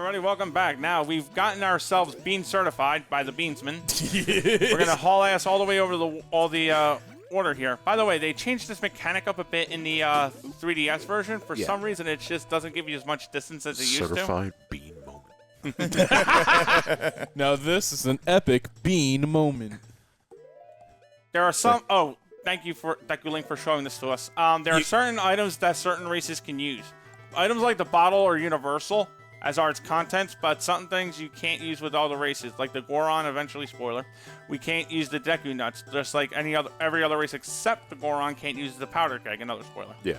everybody, welcome back. Now, we've gotten ourselves bean certified by the beansman. We're going to haul ass all the way over to the order here. By the way, they changed this mechanic up a bit in the 3DS version. For some reason, it just doesn't give you as much distance as it used to. Certified bean moment. Now, this is an epic bean moment. There are some... Oh, thank you, Deku Link, for showing this to us. There are certain items that certain races can use. Items like the bottle are universal, as are its contents, but some things you can't use with all the races, like the Goron, eventually spoiler. We can't use the Deku nuts, just like every other race except the Goron can't use the powder keg, another spoiler. Yeah.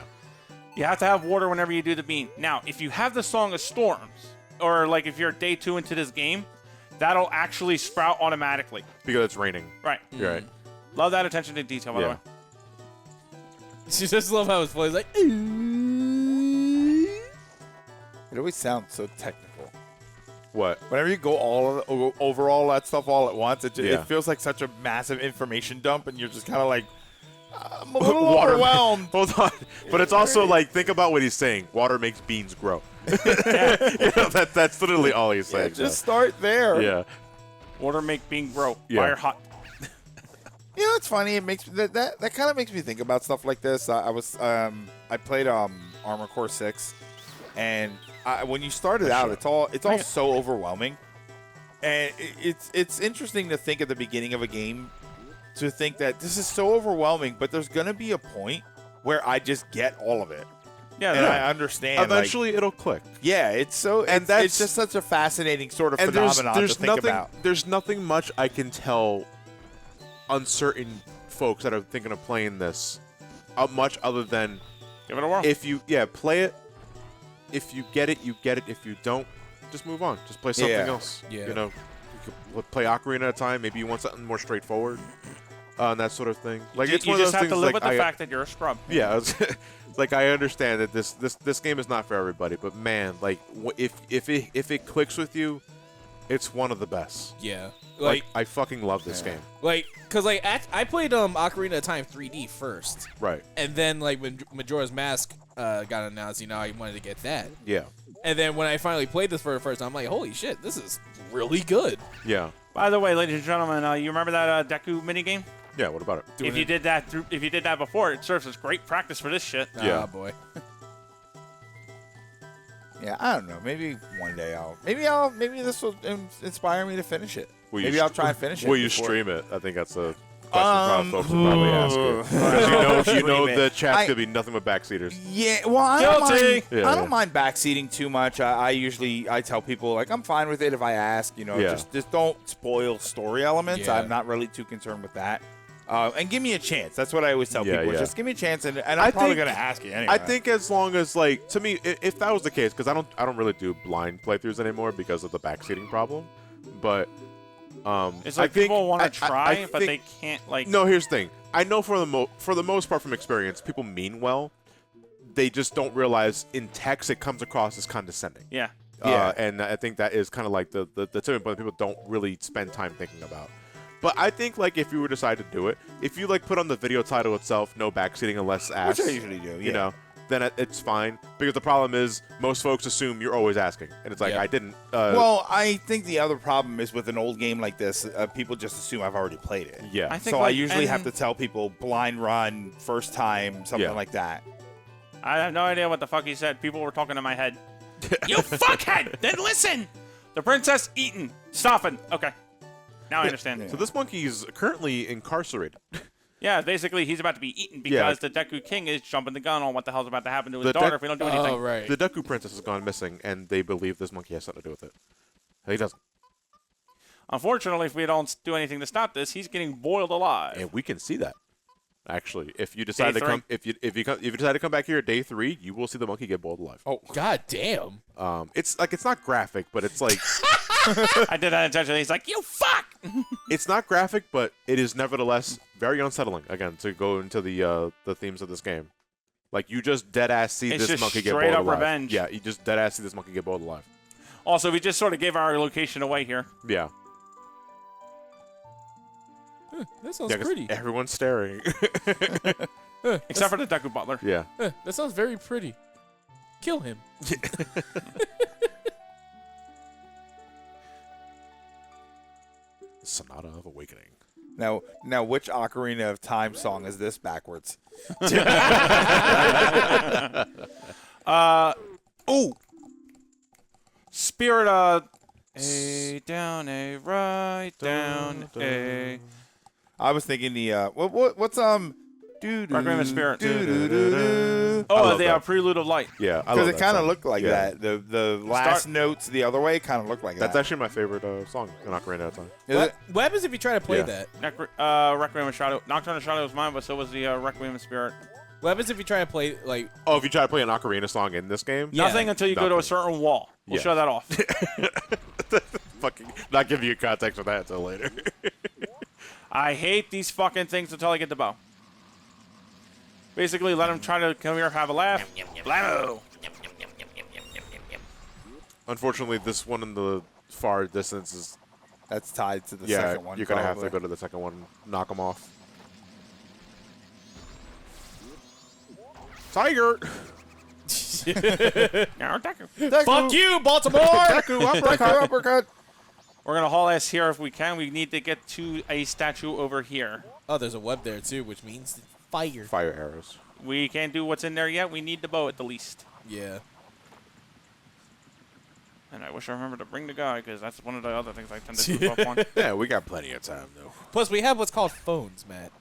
You have to have water whenever you do the bean. Now, if you have the Song of Storms, or like if you're day 2 into this game, that'll actually sprout automatically. Because it's raining. Right. You're right. Love that attention to detail, by the way. She just love how it's played. Like, It always sounds so technical. What? Whenever you go over all that stuff all at once, it feels like such a massive information dump, and you're just kind of like, I'm a little overwhelmed. Hold on. But it's also like, think about what he's saying. Water makes beans grow. That's literally all he's saying. Just start there. Yeah. Water make bean grow. Yeah. Fire hot. You know, it's funny. It makes that kind of makes me think about stuff like this. I played Armored Core 6, and when you start it out, it's all so overwhelming, and it's interesting to think at the beginning of a game to think that this is so overwhelming, but there's gonna be a point where I just get all of it. Yeah, and I understand. Eventually, it'll click. Yeah, it's just such a fascinating sort of phenomenon to think about. There's nothing much I can tell uncertain folks that are thinking of playing this much other than give it a whirl. If you play it. If you get it, you get it. If you don't, just move on. Just play something else. Yeah. You know, you could play Ocarina at a time. Maybe you want something more straightforward, and that sort of thing. Like it's you one of just those have things, to live like, with the fact that you're a scrub. Yeah, like I understand that this game is not for everybody, but man, like if it clicks with you, it's one of the best. Yeah. Like I fucking love this game. Like, cause like I played Ocarina of Time 3D first. Right. And then like when Majora's Mask got announced, I wanted to get that. Yeah. And then when I finally played this for the first time, I'm like, holy shit, this is really good. Yeah. By the way, ladies and gentlemen, you remember that Deku minigame? Yeah. What about it? If you did that before, it serves as great practice for this shit. Yeah. Oh boy. Yeah, I don't know. Maybe one day maybe this will inspire me to finish it. Maybe I'll try and finish it. Will you stream it? I think that's a question folks will probably ask you. You know the chat's gonna be nothing but backseaters. Yeah, well, I don't mind backseating too much. I usually tell people like I'm fine with it if I ask. Just don't spoil story elements. Yeah. I'm not really too concerned with that. And give me a chance. That's what I always tell people. Yeah. Just give me a chance, and I'm probably gonna ask you anyway. I think as long as to me, if that was the case, because I don't really do blind playthroughs anymore because of the backseating problem, but. It's like people want to try, but they can't. No, here's the thing. I know for the most part from experience, people mean well. They just don't realize in text it comes across as condescending. Yeah. And I think that is kind of like the tipping point that people don't really spend time thinking about. But I think if you were to decide to do it, if you put on the video title itself, no backseating unless asked, which I usually do, yeah. Then it's fine. Because the problem is most folks assume you're always asking. And it's like, I didn't. Well, I think the other problem is with an old game like this, people just assume I've already played it. Yeah. I usually have to tell people blind run, first time, something like that. I have no idea what the fuck he said. People were talking in my head. You fuckhead! Then listen! The princess eaten. Stopping. Okay. Now I understand. So this monkey's currently incarcerated. Yeah, basically he's about to be eaten because the Deku King is jumping the gun on what the hell's about to happen to his daughter if we don't do anything. Oh, right. The Deku princess has gone missing, and they believe this monkey has something to do with it. He doesn't. Unfortunately, if we don't do anything to stop this, he's getting boiled alive. And we can see that. Actually, if you decide to come, if you decide to come back here at day 3, you will see the monkey get boiled alive. Oh, god damn! It's not graphic, but it's like I did that intentionally. He's like, you fuck. It's not graphic, but it is nevertheless very unsettling. Again, to go into the themes of this game, like you just dead ass see this monkey get boiled alive. Straight up revenge. Yeah, you just dead ass see this monkey get boiled alive. Also, we just sort of gave our location away here. Yeah. That sounds pretty. Everyone's staring. Except for the Deku Butler. Yeah. That sounds very pretty. Kill him. Sonata of Awakening. Now, which Ocarina of Time song is this backwards? Oh, Spirit. A down, A right down, A. I was thinking the what's Requiem of Spirit. Oh, the Prelude of Light. Yeah, because it kind of looked like that. The last notes the other way kind of looked like That's that. actually my favorite song in Ocarina of Time. What happens if you try to play that? Requiem of Shadow. Nocturne of Shadow was mine, but so was the Requiem of Spirit. What happens if you try to play, like... Oh, if you try to play an Ocarina song in this game? Yeah. Nothing until you go to a certain wall. We'll show that off. Fucking not giving you context for that until later. I hate these fucking things until I get the bow. Basically, let them try to come here, have a laugh. Blammo! Unfortunately, this one in the far distance is... That's tied to the second one. You're going to have to go to the second one, knock them off. Tiger! Deku. Fuck you, Baltimore! Deku uppercut. We're going to haul ass here if we can. We need to get to a statue over here. Oh, there's a web there, too, which means fire. Fire arrows. We can't do what's in there yet. We need the bow at the least. Yeah. And I wish I remembered to bring the guy, because that's one of the other things I tend to do up on. Yeah, we got plenty of time, though. Plus, we have what's called phones, Matt.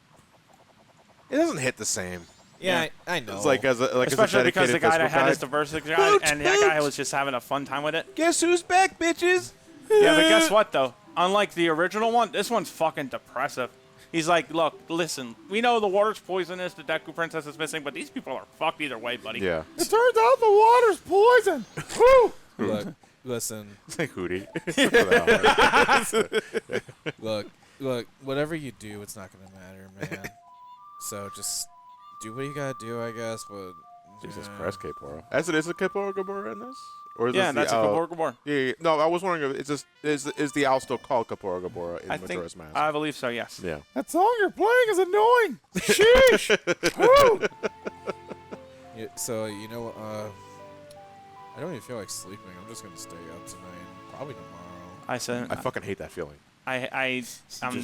It doesn't hit the same. Yeah, I know. It's like especially because the guy that had his diversity guide, and that guy was just having a fun time with it. Guess who's back, bitches? Yeah, but guess what, though? Unlike the original one, this one's fucking depressive. He's like, look, listen, we know the water's poisonous, the Deku Princess is missing, but these people are fucked either way, buddy. Yeah. It turns out the water's poison. Woo! Look, listen. It's like Hootie. Look, whatever you do, it's not going to matter, man. So just do what you got to do, I guess, but... Jesus Christ, Kaepora. As it is a Kaepora Gabora in this? Or is Yeah, this that's a Kaepora Gabora. Yeah. No, I was wondering if it's just is the owl still called Kaepora Gabora in Majora's Mask? I believe so, yes. Yeah. That song you're playing is annoying. Sheesh. Woo! Yeah, so, you know, I don't even feel like sleeping. I'm just going to stay up tonight and probably tomorrow. I fucking hate that feeling. I'm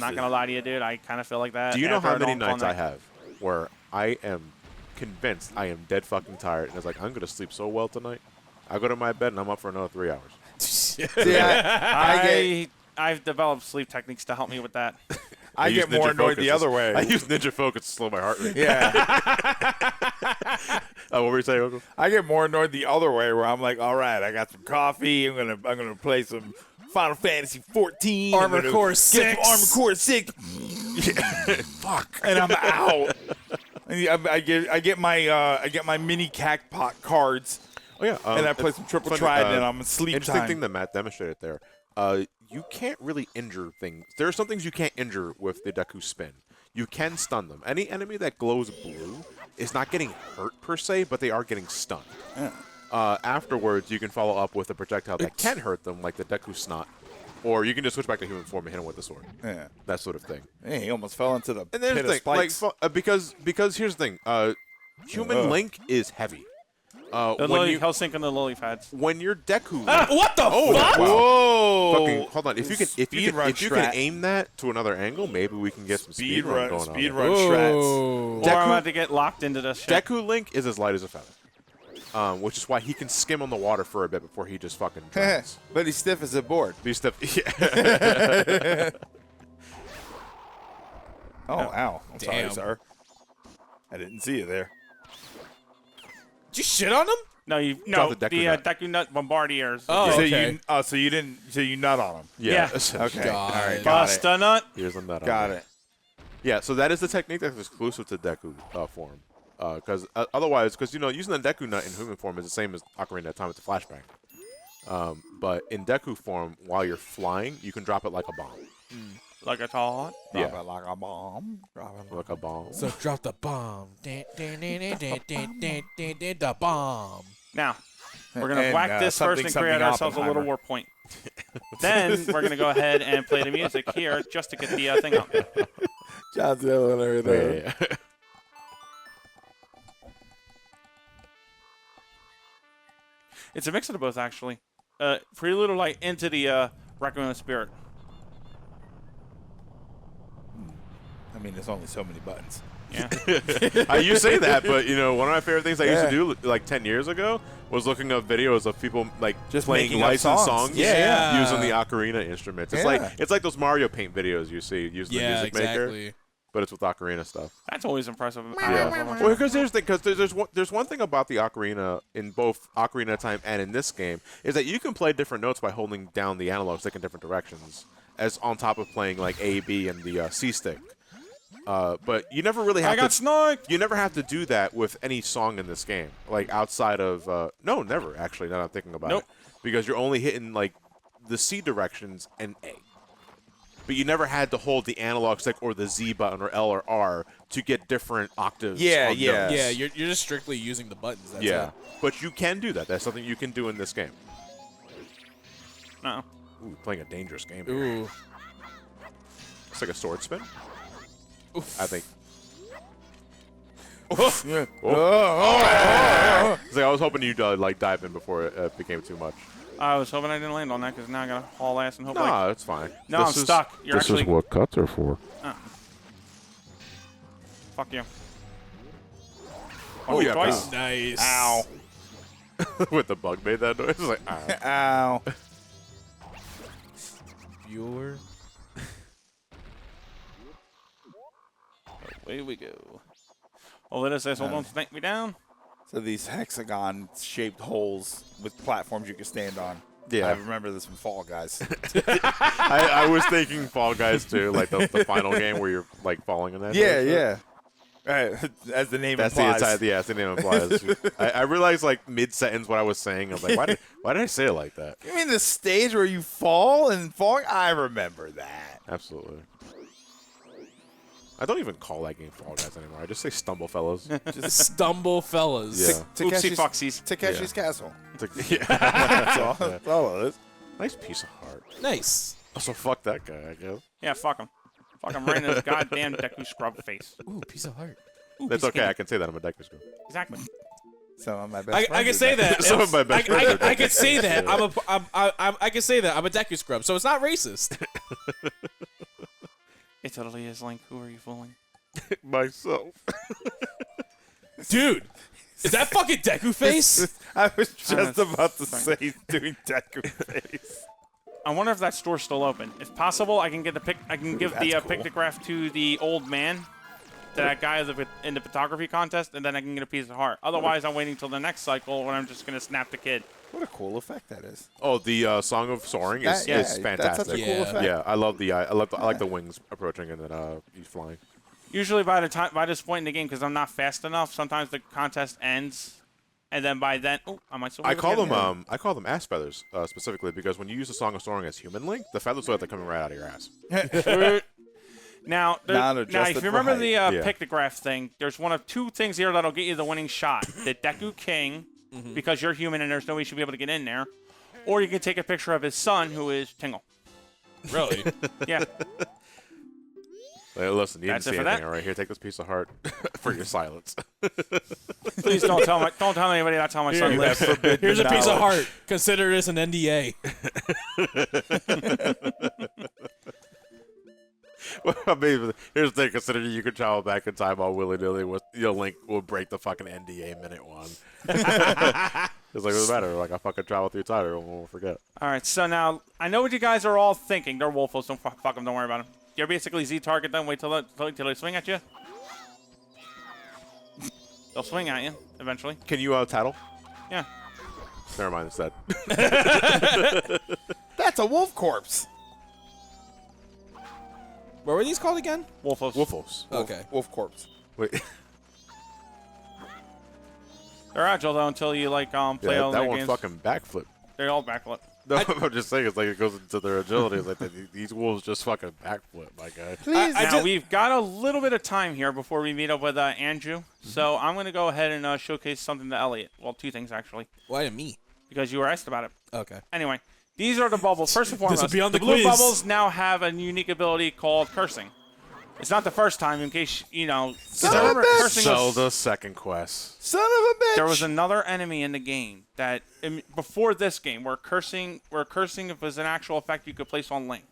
not going to lie to you, dude. I kind of feel like that. Do you know after how a many long nights night. I have where I am convinced I am dead fucking tired and it's like, I'm going to sleep so well tonight. I go to my bed and I'm up for another 3 hours. Yeah, I've developed sleep techniques to help me with that. I get more annoyed the other way. I use Ninja Focus to slow my heart rate. Yeah. What were you saying, Uncle? I get more annoyed the other way where I'm like, all right, I got some coffee. I'm gonna play some Final Fantasy 14. Armor Core 6. Armor Core 6. Fuck. And I'm out. And I get my mini Cacpot cards. Oh yeah. And I play some Triple Trident and I'm in sleep interesting time. thing that Matt demonstrated there. You can't really injure things. There are some things you can't injure with the Deku spin. You can stun them. Any enemy that glows blue is not getting hurt per se, but they are getting stunned. Yeah. Afterwards, you can follow up with a projectile that can hurt them, like the Deku Snot. Or you can just switch back to human form and hit him with the sword. Yeah. That sort of thing. Hey, he almost fell into the and there's pit the of spikes. Like, because here's the thing. Human Link is heavy. Hellsink and the lily pads. When you're Deku, what the fuck? Whoa! Fucking, hold on. If you can aim that to another angle, maybe we can get some speed run going on. Speed run strats. Or I'm about to get locked into this shit. Deku Link is as light as a feather, which is why he can skim on the water for a bit before he just fucking drowns. But he's stiff as a board. He's stiff. Yeah. Oh, ow! I'm Damn. sorry, sir. I didn't see you there. Did you shit on him? No, the Deku Nut Bombardiers. Oh, So okay. so you didn't. So you nut on him. Yeah. Okay. God. All right. Got Bust a nut. Here's a nut. Got it. Yeah. So that is the technique that's exclusive to Deku form. Because otherwise, using the Deku Nut in human form is the same as Ocarina of Time with the flashbang. But in Deku form, while you're flying, you can drop it like a bomb. Like a taunt. Yeah. Drop it like a bomb. Drop it Like a bomb. So drop the bomb. The bomb. Now, we're going to And, whack this first and create ourselves a little Oppenheimer. war point. Then we're going to go ahead and play the music here just to get the thing up. John's yelling over there. Yeah. It's a mix of the both, actually. Prelude of Light into the Requiem of Spirit. mean, there's only so many buttons. Yeah. You say that, but you know, one of my favorite things I used to do like 10 years ago was looking up videos of people like Just playing making up licensed songs. Yeah. using the ocarina instruments. It's like those Mario Paint videos you see using the music maker, but it's with ocarina stuff. That's always impressive. Yeah. Well, because there's one thing about the ocarina in both Ocarina of Time and in this game is that you can play different notes by holding down the analog stick in different directions, as on top of playing like A, B, and the C stick. But you never really have I got sniped! You never have to do that with any song in this game, like outside of no, never actually. Now that I'm thinking about it, because you're only hitting like the C directions and A. But you never had to hold the analog stick or the Z button or L or R to get different octaves. Yeah. Yeah, you're just strictly using the buttons. That's it. But you can do that. That's something you can do in this game. No. Ooh, playing a dangerous game here. Ooh. It's like a sword spin. Oof. I think. Yeah. It's like I was hoping you'd like dive in before it became too much. I was hoping I didn't land on that because now I gotta haul ass and hope. No, it's fine. No, I'm stuck. You're this is what cuts are for. Fuck you. Oh, yeah. Twice. Nice. Ow. With the bug made that noise. It's like, ow. Ow. Bueller. Away we go. Oh, let us asshole don't snipe me down. So these hexagon-shaped holes with platforms you can stand on. Yeah. I remember this from Fall Guys. I was thinking Fall Guys too, like the final game where you're like falling in that. Yeah. As the name That's implies. that's the name implies. I realized like mid-sentence what I was saying. I was like, why did I say it like that? You mean the stage where you fall and falling? I remember that. Absolutely. I don't even call that game Fall Guys anymore. I just say Stumble Fellas. Just stumble fellas. Yeah. Oopsie foxies. Takeshi's Castle. Yeah. That's all it is. Nice piece of heart. Nice. So fuck that guy, I guess. Yeah, fuck him. Fuck him right in his goddamn Deku scrub face. Ooh, piece of heart. Ooh, That's piece of okay. cake. I can say that I'm a Deku screw. Exactly. Some of my best I can say that. Some of my best friends are I can Deku say that. scrubs. I can say that I'm a Deku scrub, so it's not racist. It totally is, Link. Who are you fooling? Myself. Dude, is that fucking Deku face? I was just about to Sorry. say doing Deku face. I wonder if that store's still open. If possible, I can get the I can give the That's cool. pictograph to the old man, to that guy in the photography contest, and then I can get a piece of heart. Otherwise, I'm waiting till the next cycle when I'm just gonna snap the kid. What a cool effect that is. Oh, the Song of Soaring is fantastic. That's such a cool Yeah. effect. Yeah, I love I like the wings approaching and then he's flying. Usually by this point in the game, because I'm not fast enough, sometimes the contest ends, and then by then, I might still. I call them ass feathers specifically because when you use the Song of Soaring as human Link, the feathers look like they're coming right out of your ass. Now, they're if adjusted you for remember height. the Yeah. pictograph thing, there's one of two things here that'll get you the winning shot: the Deku King, because you're human and there's no way you should be able to get in there, or you can take a picture of his son, who is Tingle. Really? Yeah. Hey, listen, you That's didn't it see for anything, that? all right? Here, take this piece of heart for your silence. Please don't tell anybody that's how my son lives. Here's a piece of heart. Consider this an NDA. Well, I mean, here's the thing: considering you can travel back in time all willy-nilly, Link will break the fucking NDA minute one. It's like, it doesn't matter. Like, I fucking travel through time, and won't forget. All right, so now I know what you guys are all thinking. They're Wolfos. Don't fuck them. Don't worry about them. You're basically Z-target them. Wait till they swing at you. They'll swing at you eventually. Can you tattle? Yeah. Never mind, it's dead. That's a wolf corpse. What were these called again? Wolfos. Wolfos. Okay. Wolf corpse. Wait. They're agile though until you play all Yeah, that their one games. fucking backflip. They're all backflip. No, I'm just saying, it's like it goes into their agility. It's like these wolves just fucking backflip, my guy. Please. Now we've got a little bit of time here before we meet up with Andrew, so I'm going to go ahead and showcase something to Elliot. Well, two things actually, Why me? because you were asked about it. Okay. Anyway, these are the bubbles. First and foremost, This will be on the blue quiz. bubbles now have a unique ability called cursing. It's not the first time, in case you know. Son I of a remember bitch! cursing was- Zelda second quest. Son of a bitch. there was another enemy in the game that before this game where cursing was an actual effect you could place on Link.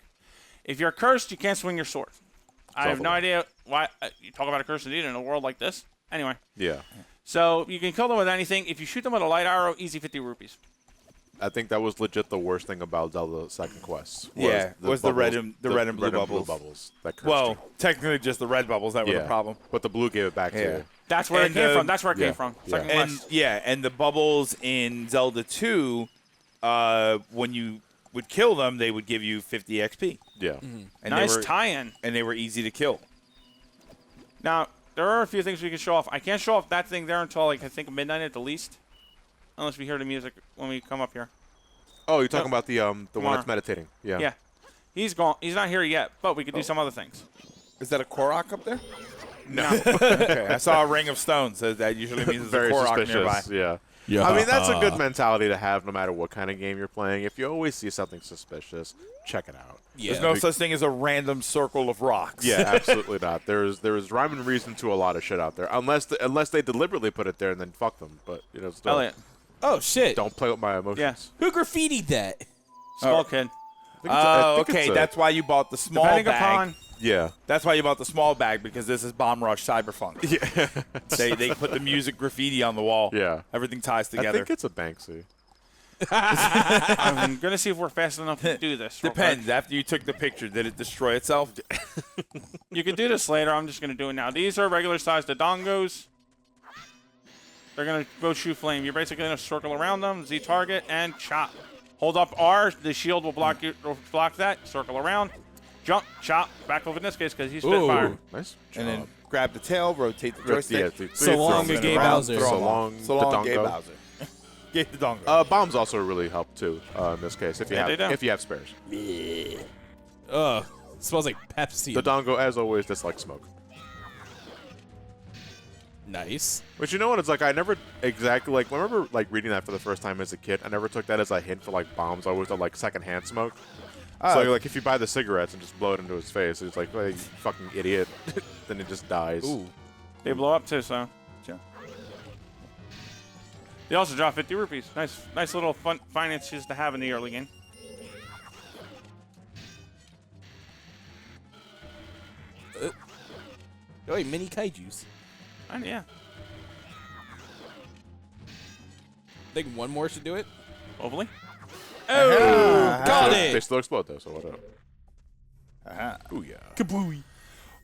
If you're cursed, you can't swing your sword. I have no idea why you talk about a cursed indeed in a world like this. Anyway. Yeah. So you can kill them with anything. If you shoot them with a light arrow, easy 50 rupees. I think that was legit the worst thing about Zelda Second Quest. Was the red and blue bubbles. That cursed Well, you. technically just the red bubbles that were the problem. But the blue gave it back to you. That's where it came from. That's where it came from. Yeah. Second Quest. And the bubbles in Zelda 2, when you would kill them, they would give you 50 XP. Yeah. And nice tie-in. And they were easy to kill. Now, there are a few things we can show off. I can't show off that thing there until, like, I think midnight at the least. Unless we hear the music when we come up here. Oh, you're talking about the one that's meditating. Yeah. Yeah. He's gone. He's not here yet, but we could do some other things. Is that a Korok up there? No. Okay. I saw a ring of stones. So that usually means there's Very a Korok suspicious. nearby. Yeah. I mean, that's a good mentality to have no matter what kind of game you're playing. If you always see something suspicious, check it out. Yeah. There's no such thing as a random circle of rocks. Yeah, absolutely not. There's rhyme and reason to a lot of shit out there, unless they deliberately put it there and then fuck them. But still, Elliot. Oh shit! don't play with my emotions. Yeah. Who graffitied that? Small kid. Okay. That's why you bought the small Depending bag. upon. Yeah. That's why you bought the small bag, because this is Bomb Rush Cyberpunk. Yeah. They put the music graffiti on the wall. Yeah. Everything ties I together. think it's a Banksy. I'm going to see if we're fast enough to do this. Depends. After you took the picture, did it destroy itself? You can do this later. I'm just going to do it now. These are regular-sized Dodongos. They're going to go shoot flame. You're basically going to circle around them, Z target, and chop. Hold up R. The shield will block that. Circle around. Jump, chop. Back over in this case because he's Spitfire. Nice. And then grab the tail, rotate the joystick. So long, Gay Bowser. So long, Gay Dodongo. Bowser. Get the dongo. Bombs also really help too in this case if you have spares. Ugh. Smells like Pepsi. The Dodongo, as always, dislikes smoke. Nice. But you know what? It's like I never exactly I remember reading that for the first time as a kid. I never took that as a hint for bombs. I always thought secondhand smoke. So if you buy the cigarettes and just blow it into his face, it's like, well, you fucking idiot. Then it just dies. Ooh. They blow up too, so. Yeah. They also drop 50 rupees. Nice little fun finances to have in the early game. Oh, wait, mini kaijus. Yeah. Think one more should do it? Hopefully. Oh, got They it! still explode though, so whatever. Ooh, yeah. Kabooey.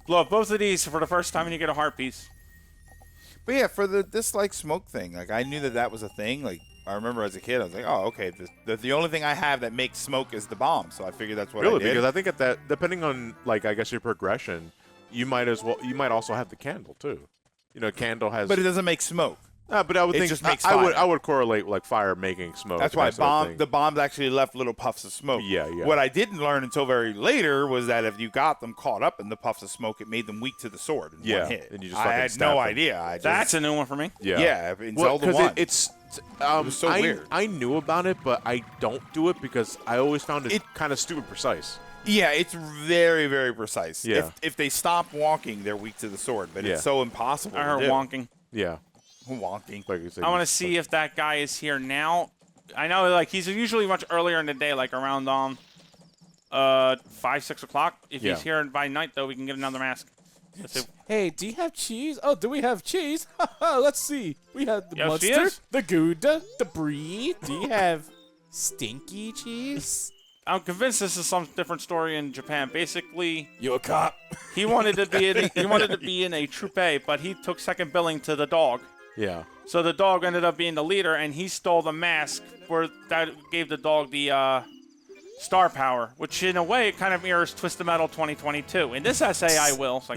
Blow up both of these for the first time and you get a heart piece. But yeah, for the dislike smoke thing, I knew that was a thing. I remember as a kid, I was like, oh, okay, the only thing I have that makes smoke is the bomb. So I figured that's what I did. Because I think at that, depending on I guess your progression, you might also have the candle too. Candle has. But it doesn't make smoke. But I would think just makes I fire. would correlate fire making smoke. That's why sort of the bombs actually left little puffs of smoke. Yeah. What I didn't learn until very later was that if you got them caught up in the puffs of smoke, it made them weak to the sword in one hit. And you just I had stab no them. idea. That's a new one for me. Yeah, in Zelda 1. It was so weird. I knew about it, but I don't do it because I always found it kind of stupid precise. Yeah, it's very, very precise. Yeah. If they stop wonking, they're weak to the sword, but it's so impossible I heard to do. wonking. Yeah. Wonking. Like you said, I want to see if that guy is here now. I know, he's usually much earlier in the day, around 5, 6 o'clock. If he's here by night, though, we can get another mask. Let's see. Hey, do you have cheese? Oh, do we have cheese? Let's see. We have the Yes, mustard, yes. the Gouda, the brie. Do you have stinky cheese? I'm convinced this is some different story in Japan. Basically, You a cop? he wanted to be in a troupe, but he took second billing to the dog. Yeah. So the dog ended up being the leader, and he stole the mask that gave the dog the star power, which in a way kind of mirrors Twisted Metal 2022. In this essay, I will. So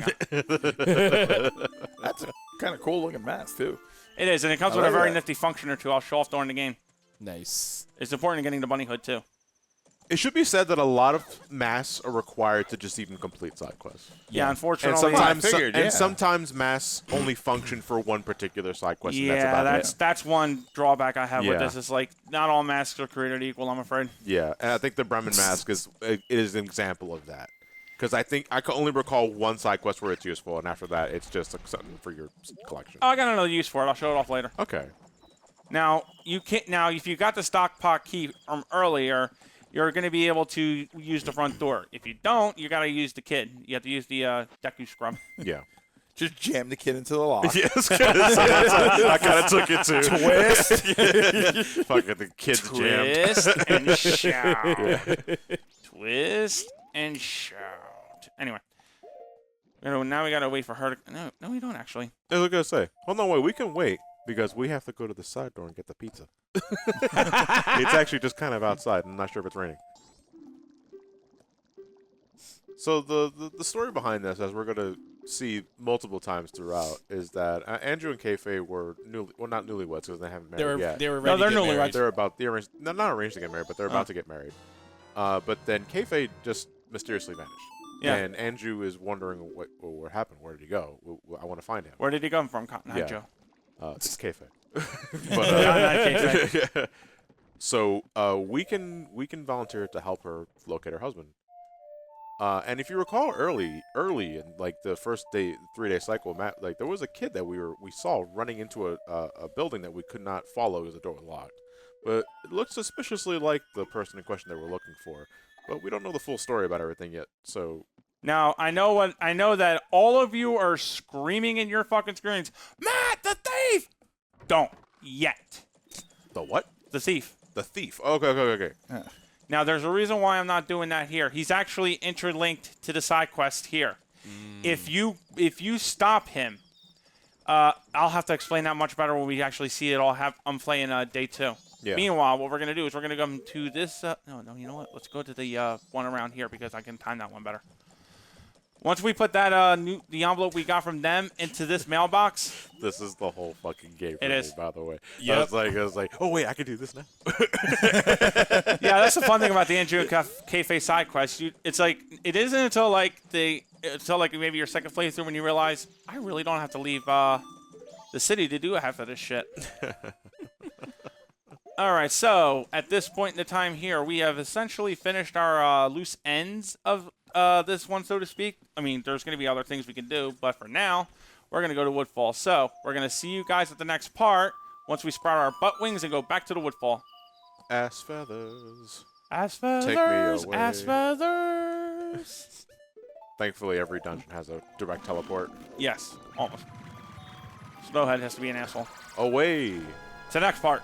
That's a kind of cool looking mask, too. it is, and it comes with a very nifty function or two I'll show off during the game. Nice. It's important in getting the bunny hood, too. It should be said that a lot of masks are required to just even complete side quests. Yeah, And unfortunately. sometimes masks only function for one particular side quest. Yeah, and that's about it. that's one drawback I have with Yeah. this. Is not all masks are created equal, I'm afraid. Yeah, and I think the Bremen mask is an example of that. Because I think I can only recall one side quest where it's useful, and after that, it's just something for your collection. Oh, I got another use for it. I'll show it off later. Okay. Now, you can't. Now, if you got the stock pot key from earlier, you're going to be able to use the front door. If you don't, you got to use the kid. You have to use the Deku scrub. Yeah. Just jam the kid into the lock. Yes, I kind of took it too. Twist. Fucking the kid's jammed. Twist and shout. Twist and shout. Anyway. Now we got to wait for her to... No, we don't actually. I was going to say, hold on, wait, we can wait because we have to go to the side door and get the pizza. It's actually just kind of outside. I'm not sure if it's raining. So the story behind this, as we're going to see multiple times throughout, is that Andrew and Kafei were not newlyweds because they haven't married yet. They were ready to get married. They're about not arranged to get married, but they're about to get married. But then Kafei just mysteriously vanished. Yeah. And Andrew is wondering what happened. Where did he go? I want to find him. Where did he come from, Cotton Eye Joe? It's Kafei. Kafei. So we can volunteer to help her locate her husband. And if you recall, early in like the first 3-day cycle, like there was a kid that we saw running into a building that we could not follow because the door was locked. But it looked suspiciously like the person in question they were looking for. But we don't know the full story about everything yet. So now I know that all of you are screaming in your fucking screens, Matt, the thief! Don't yet. The what? The thief. The thief. Okay. Now, there's a reason why I'm not doing that here. He's actually interlinked to the side quest here. If you stop him, I'll have to explain that much better when we actually see it all. I'm playing day 2. Yeah. Meanwhile, what we're going to do is we're going to go to this. No, you know what? Let's go to the one around here because I can time that one better. Once we put that the envelope we got from them into this mailbox. This is the whole fucking game for it me, is. by the way. Yep. I was like, oh wait, I can do this now. Yeah, that's the fun thing about the Andrew and Kafei side quest. It's like it isn't until maybe your second playthrough when you realize I really don't have to leave the city to do half of this shit. All right, so at this point in the time here, we have essentially finished our loose ends of this one, so to speak. I mean, there's going to be other things we can do, but for now, we're going to go to Woodfall. So we're going to see you guys at the next part once we sprout our butt wings and go back to the Woodfall. Ass feathers. Ass feathers. Take me away. Ass feathers. Thankfully, every dungeon has a direct teleport. Yes, almost. Snowhead has to be an asshole. Away. To the next part.